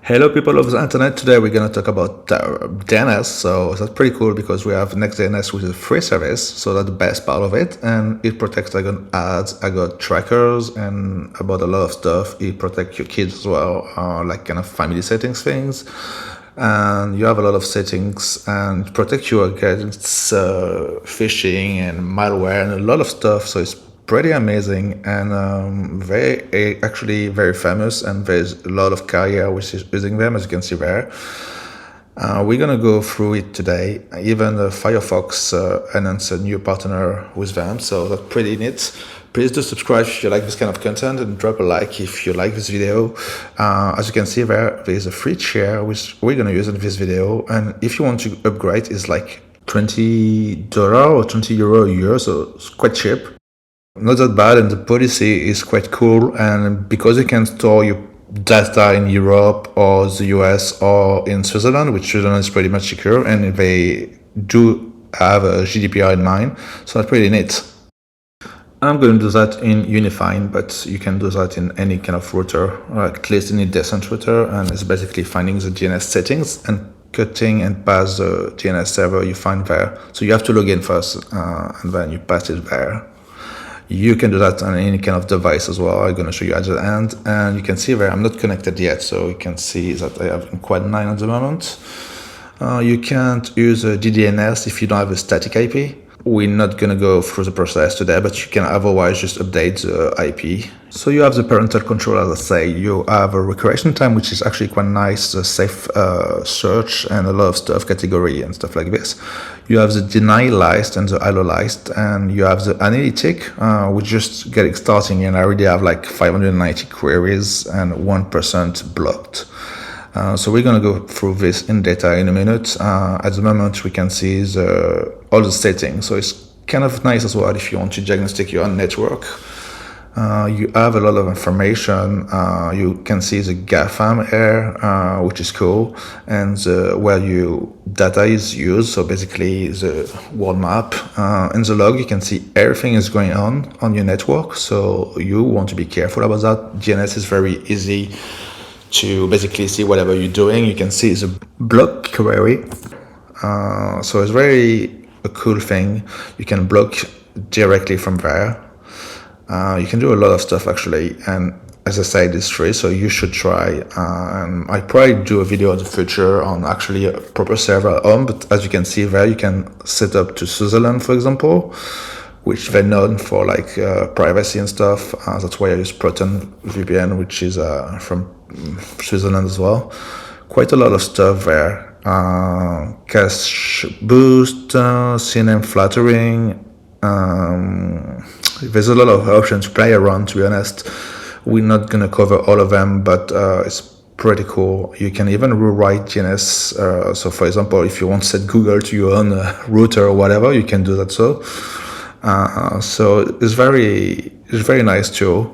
Hello people of the internet, today we're going to talk about DNS, so that's pretty cool because we have NextDNS, which is a free service, so that's the best part of it, and it protects ads, trackers, and about a lot of stuff. It protects your kids as well, like kind of family settings things, and you have a lot of settings, and it protects you against phishing and malware and a lot of stuff, so it's pretty amazing and actually very famous, and there's a lot of carrier which is using them, as you can see there. We're gonna go through it today. Even Firefox announced a new partner with them, so that's pretty neat. Please do subscribe if you like this kind of content, and drop a like if you like this video. As you can see there is a free chair which we're gonna use in this video, and if you want to upgrade, it's like $20 or €20 a year, so it's quite cheap. Not that bad, and the policy is quite cool, and because you can store your data in Europe or the US or in Switzerland, which Switzerland is pretty much secure, and they do have a GDPR in mind, so that's pretty neat. I'm going to do that in Unifying, but you can do that in any kind of router, or at least any decent router, and it's basically finding the DNS settings and cutting and pass the DNS server you find there. So you have to log in first, and then you pass it there. You can do that on any kind of device as well. I'm going to show you at the end, and you can see there I'm not connected yet, so you can see that I have quad 9 at the moment. You can't use a DNS if you don't have a static IP. We're not going to go through the process today, but you can otherwise just update the IP. So you have the parental control, as I say. You have a recreation time, which is actually quite nice, a safe search and a lot of stuff, category and stuff like this. You have the deny list and the allow list, and you have the analytic. We're just getting starting, and I already have like 590 queries and 1% blocked. So we're going to go through this in data in a minute. At the moment, we can see all the settings. So it's kind of nice as well if you want to diagnostic your own network. You have a lot of information. You can see the GAFAM here, which is cool, and where your data is used. So basically the world map. In the log, you can see everything is going on your network. So you want to be careful about that. DNS is very easy to basically see whatever you're doing. You can see the block query. So it's very a cool thing. You can block directly from there. You can do a lot of stuff actually, and as I said, it's free, so you should try. And I probably do a video in the future on actually a proper server at home, but as you can see there, you can set up to Switzerland, for example, which they're known for like privacy and stuff. That's why I use Proton VPN, which is from Switzerland as well. Quite a lot of stuff there. Cache boost, CNAME flattering. There's a lot of options to play around, to be honest. We're not going to cover all of them, but it's pretty cool. You can even rewrite DNS. So for example, if you want to set Google to your own router or whatever, you can do that. So it's very nice too.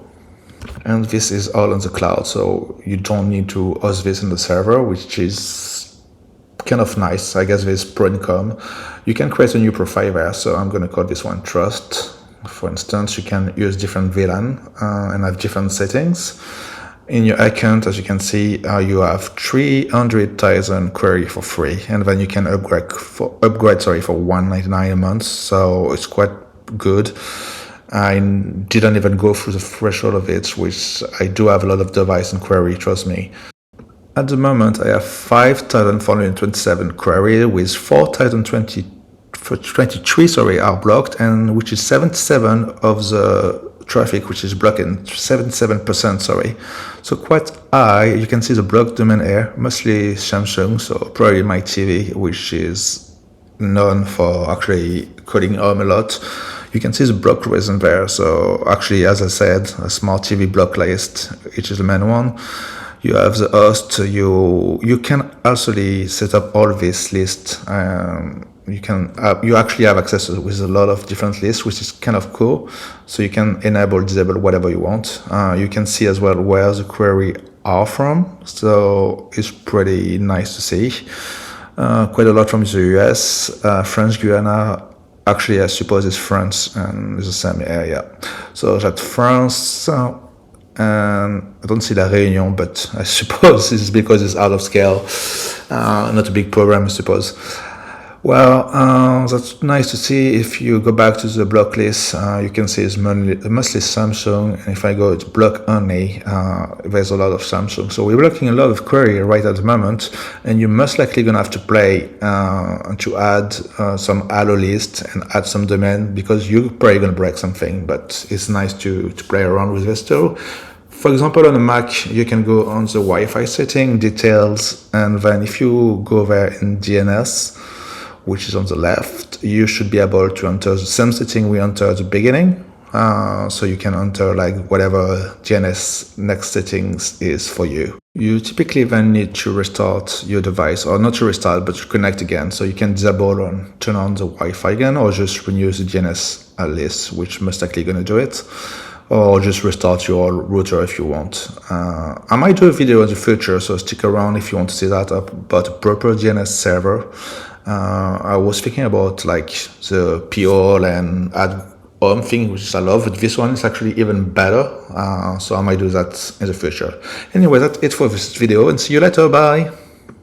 And this is all on the cloud, so you don't need to host this in the server, which is kind of nice. I guess there's pro and con. You can create a new profile there, so I'm going to call this one Trust. For instance, you can use different VLAN and have different settings. In your account, as you can see, you have 300,000 query for free, and then you can upgrade for $1.99 a month, so it's quite good. I didn't even go through the threshold of it, which I do have a lot of device and query, trust me. At the moment, I have 5,427 query, with 4,023 are blocked, and which is 77 of the traffic which is blocked, 77%, sorry. So quite high. You can see the blocked domain here, mostly Samsung, so probably my TV, which is known for actually calling home a lot. You can see the block reason there. So actually, as I said, a smart TV block list, which is the main one. You have the host. You can also set up all this list. You actually have access with a lot of different lists, which is kind of cool. So you can enable, disable whatever you want. You can see as well where the query are from. So it's pretty nice to see. Quite a lot from the US, French Guiana. Actually, I suppose it's France and it's the same area. So that France and I don't see La Réunion, but I suppose it's because it's out of scale, not a big program, I suppose. Well, that's nice to see. If you go back to the block list, you can see it's mostly Samsung. And if I go to block only, there's a lot of Samsung. So we're blocking a lot of query right at the moment, and you're most likely going to have to play to add some allo list and add some domain, because you're probably going to break something, but it's nice to play around with this too. For example, on a Mac, you can go on the Wi-Fi setting, details, and then if you go there in DNS, which is on the left, you should be able to enter the same setting we entered at the beginning. So you can enter like whatever DNS next settings is for you. You typically then need to restart your device, or not to restart, but to connect again. So you can disable and turn on the Wi-Fi again, or just renew the DNS list, which most likely going to do it. Or just restart your router if you want. I might do a video in the future, so stick around if you want to see that about a proper DNS server. I was thinking about like the PO and add home thing, which I love, but this one is actually even better. So I might do that in the future. Anyway, that's it for this video, and see you later. Bye.